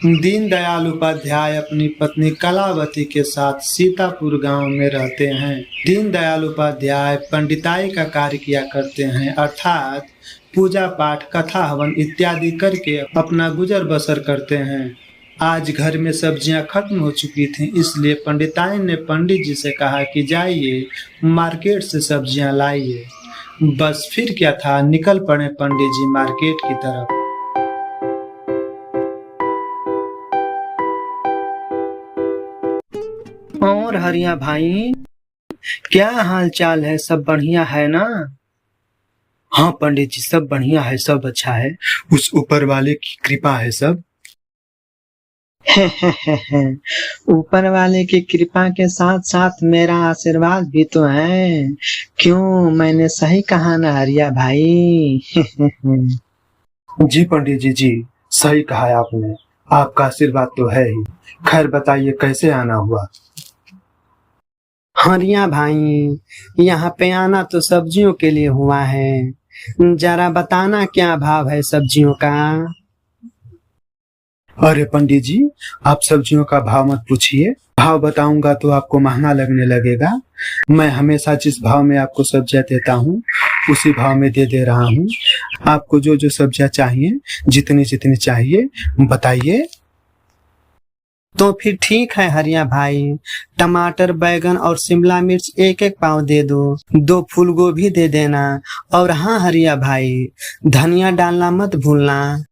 दीनदयाल उपाध्याय अपनी पत्नी कलावती के साथ सीतापुर गांव में रहते हैं। दीनदयाल उपाध्याय पंडिताई का कार्य किया करते हैं, अर्थात पूजा पाठ, कथा हवन इत्यादि करके अपना गुजर बसर करते हैं। आज घर में सब्जियां खत्म हो चुकी थीं, इसलिए पंडिताई ने पंडित जी से कहा कि जाइए मार्केट से सब्जियां लाइए। बस फिर क्या था, निकल पड़े पंडित जी मार्केट की तरफ। और हरिया भाई, क्या हाल चाल है? सब बढ़िया है ना? हाँ पंडित जी, सब बढ़िया है, सब अच्छा है, उस ऊपर वाले की कृपा है सब। ऊपर वाले की कृपा के साथ साथ मेरा आशीर्वाद भी तो है। क्यों, मैंने सही कहा ना हरिया भाई? जी पंडित जी, जी सही कहा है आपने, आपका आशीर्वाद तो है ही। खैर बताइए कैसे आना हुआ? हरिया भाई, यहाँ पे आना तो सब्जियों के लिए हुआ है। जरा बताना क्या भाव है सब्जियों का? अरे पंडित जी, आप सब्जियों का भाव मत पूछिए, भाव बताऊंगा तो आपको महंगा लगने लगेगा। मैं हमेशा जिस भाव में आपको सब्जियां देता हूँ उसी भाव में दे रहा हूँ। आपको जो जो सब्जियां चाहिए, जितनी जितनी चाहिए बताइए। तो फिर ठीक है हरिया भाई, टमाटर, बैगन और शिमला मिर्च एक एक पाव दे दो। 2 फूल गोभी दे देना। और हाँ हरिया भाई, धनिया डालना मत भूलना।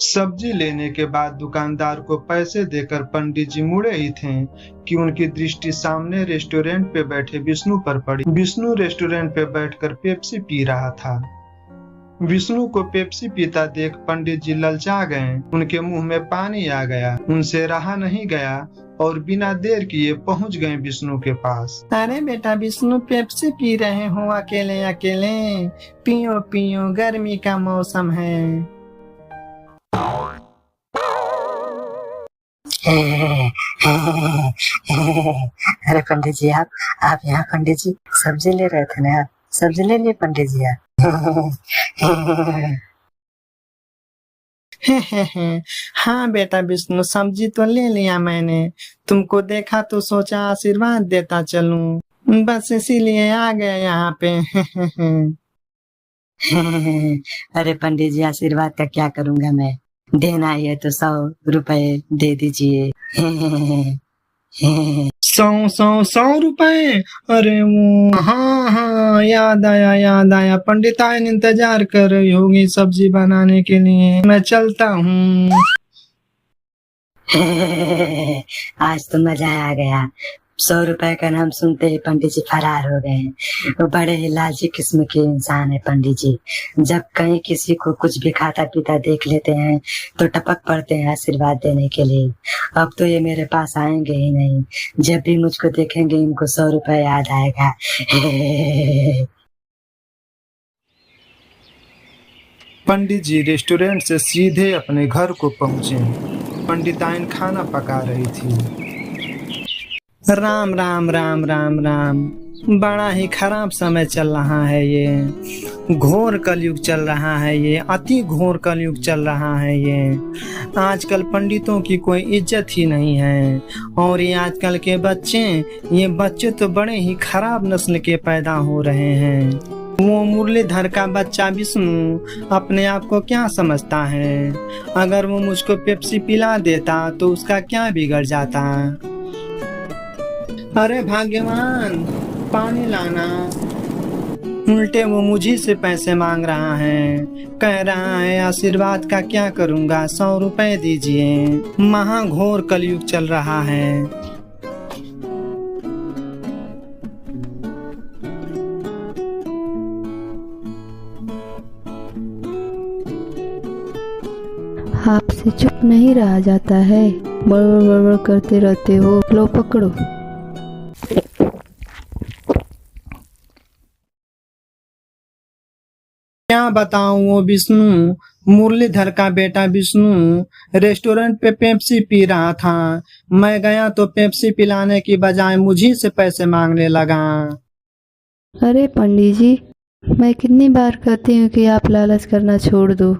सब्जी लेने के बाद दुकानदार को पैसे देकर पंडित जी मुड़े ही थे कि उनकी दृष्टि सामने रेस्टोरेंट पे बैठे विष्णु पर पड़ी। विष्णु रेस्टोरेंट पे बैठकर पेप्सी पी रहा था। विष्णु को पेप्सी पीता देख पंडित जी ललचा गए, उनके मुंह में पानी आ गया, उनसे रहा नहीं गया और बिना देर किए पहुंच गए विष्णु के पास। अरे बेटा विष्णु, पेप्सी पी रहे हो अकेले अकेले? पियो पियो, गर्मी का मौसम है। अरे पंडित जी, आप यहाँ पंडित जी सब्जी ले रहे थे ना? सब्जी ले लिए पंडित जी आप? हाँ बेटा विष्णु, सब्जी तो ले लिया मैंने, तुमको देखा तो सोचा आशीर्वाद देता चलूं, बस इसीलिए आ गए यहाँ पे। अरे पंडित जी, आशीर्वाद का क्या करूंगा मैं? देना ही है तो 100 रुपए दे दीजिए। 100 अरे वो, हाँ हाँ याद आया, पंडिताइन इंतजार कर रही होगी सब्जी बनाने के लिए, मैं चलता हूँ। आज तो मजा आ गया। 100 रुपए का नाम सुनते ही पंडित जी फरार हो गए। वो बड़े ही लालची किस्म के इंसान है पंडित जी। जब कहीं किसी को कुछ भी खाता पीता देख लेते हैं तो टपक पड़ते हैं आशीर्वाद देने के लिए। अब तो ये मेरे पास आएंगे ही नहीं, जब भी मुझको देखेंगे इनको 100 रुपए याद आएगा। पंडित जी रेस्टोरेंट से सीधे अपने घर को पहुंचे। पंडिताइन खाना पका रही थी। राम राम राम राम राम, बड़ा ही खराब समय चल रहा है ये, घोर कलयुग चल रहा है ये, अति घोर कलयुग चल रहा है ये। आजकल पंडितों की कोई इज्जत ही नहीं है। और ये आजकल के बच्चे तो बड़े ही खराब नस्ल के पैदा हो रहे हैं। वो मुरलीधर का बच्चा विष्णु अपने आप को क्या समझता है? अगर वो मुझको पेप्सी पिला देता तो उसका क्या बिगड़ जाता? अरे भाग्यवान, पानी लाना। उल्टे वो मुझी से पैसे मांग रहा है, कह रहा है आशीर्वाद का क्या करूंगा, 100 रुपए दीजिए। महाघोर कलयुग चल रहा है। आपसे चुप नहीं रहा जाता है, बड़बड़ बड़बड़ करते रहते हो। लो पकड़ो। क्या बताऊं, वो विष्णु, मुरलीधर का बेटा विष्णु रेस्टोरेंट पे पेप्सी पी रहा था। मैं गया तो पेप्सी पिलाने की बजाय मुझी से पैसे मांगने लगा। अरे पंडित जी, मैं कितनी बार कहती हूँ कि आप लालच करना छोड़ दो।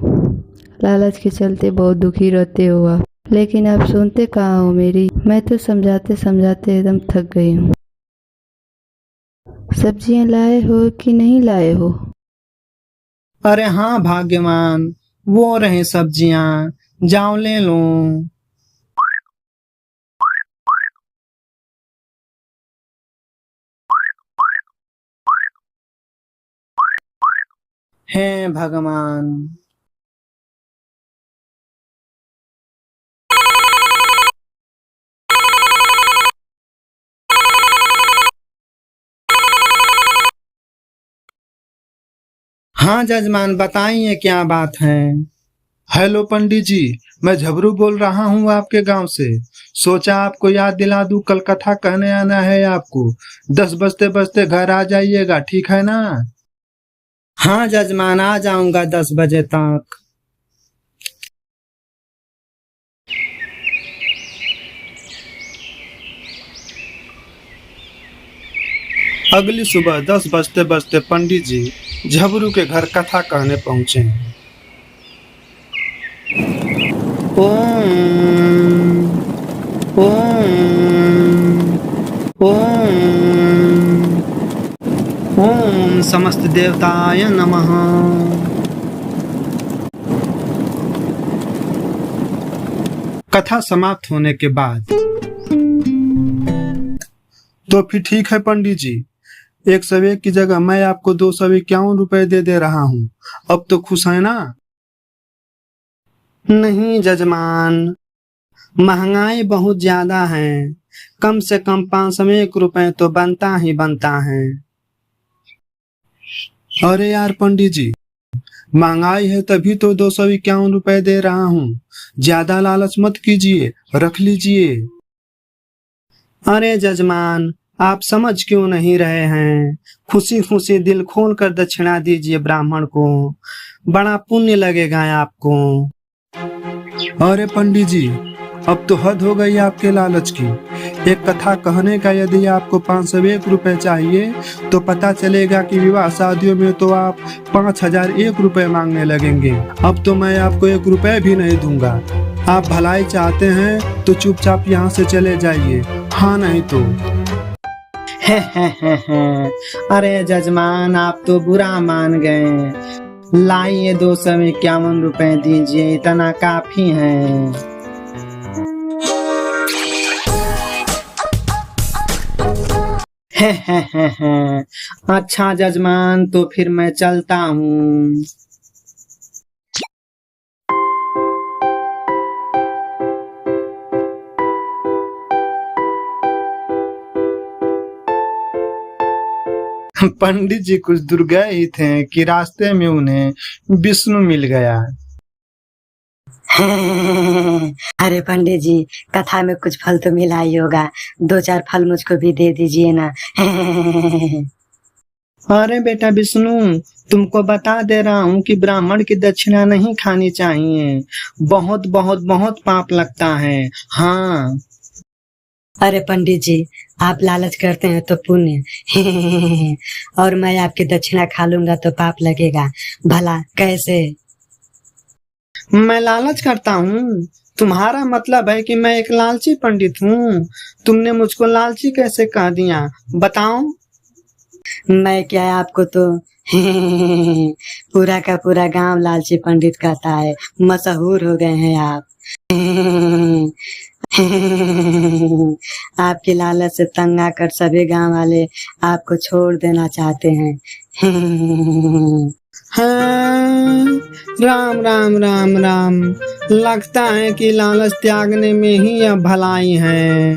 लालच के चलते बहुत दुखी रहते हो आप, लेकिन आप सुनते कहाँ हो मेरी। मैं तो समझाते समझाते एकदम थक गई हूँ। सब्जियाँ लाए हो कि नहीं लाए हो? अरे हाँ भाग्यवान, वो रहे सब्जियां, जाओ ले लो। हे भगवान। हाँ जजमान, बताइए क्या बात है। हेलो पंडित जी, मैं झबरू बोल रहा हूँ आपके गांव से। सोचा आपको याद दिला दूं, कल कथा कहने आना है आपको। 10 बजते बजते घर आ जाइएगा, ठीक है ना? हाँ जजमान, आ जाऊंगा 10 बजे तक। अगली सुबह 10 बजते बजते पंडित जी झबरू के घर कथा कहने पहुंचे। ओम ओम ओम ओम समस्त देवताय नमः। कथा समाप्त होने के बाद तो फिर ठीक है पंडित जी, 101 की जगह मैं आपको 251 रुपए दे रहा हूँ। अब तो खुश है ना? नहीं जजमान, महंगाई बहुत ज्यादा है। कम से कम 501 रुपए तो बनता ही बनता है। अरे यार पंडित जी, महंगाई है तभी तो 251 रुपए दे रहा हूँ। ज्यादा लालच मत कीजिए, रख लीजिए। अरे जजमान, आप समझ क्यों नहीं रहे हैं? खुशी खुशी दिल खोल कर दक्षिणा दीजिए ब्राह्मण को, बड़ा पुण्य लगेगा आपको। अरे पंडित जी, अब तो हद हो गई आपके लालच की। एक कथा कहने का यदि आपको 501 रुपए चाहिए तो पता चलेगा कि विवाह शादियों में तो आप 5001 रुपए मांगने लगेंगे। अब तो मैं आपको 1 रुपए भी नहीं दूंगा। आप भलाई चाहते हैं तो चुपचाप यहाँ से चले जाइए, हाँ नहीं तो। अरे जजमान, आप तो बुरा मान गए। लाइए 251 रुपए दीजिए, इतना काफी है। अच्छा जजमान, तो फिर मैं चलता हूँ। पंडित जी कुछ दूर गए ही थे कि रास्ते में उन्हें विष्णु मिल गया। अरे पंडित जी, कथा में कुछ फल तो मिला ही होगा, 2-4 फल मुझको भी दे दीजिए ना। अरे बेटा विष्णु, तुमको बता दे रहा हूँ कि ब्राह्मण की दक्षिणा नहीं खानी चाहिए। बहुत बहुत बहुत पाप लगता है। हाँ। अरे पंडित जी, आप लालच करते हैं तो पुण्य, और मैं आपकी दक्षिणा खा लूंगा तो पाप लगेगा। भला कैसे? मैं लालच करता हूँ? तुम्हारा मतलब है कि मैं एक लालची पंडित हूँ? तुमने मुझको लालची कैसे कह दिया, बताओ? मैं क्या, आपको तो पूरा का पूरा गांव लालची पंडित कहता है। मशहूर हो गए हैं आप। आपकी लालच से तंग आकर सभी गांव वाले आपको छोड़ देना चाहते हैं। हाँ, राम राम राम राम। लगता है कि लालच त्यागने में ही अब भलाई है।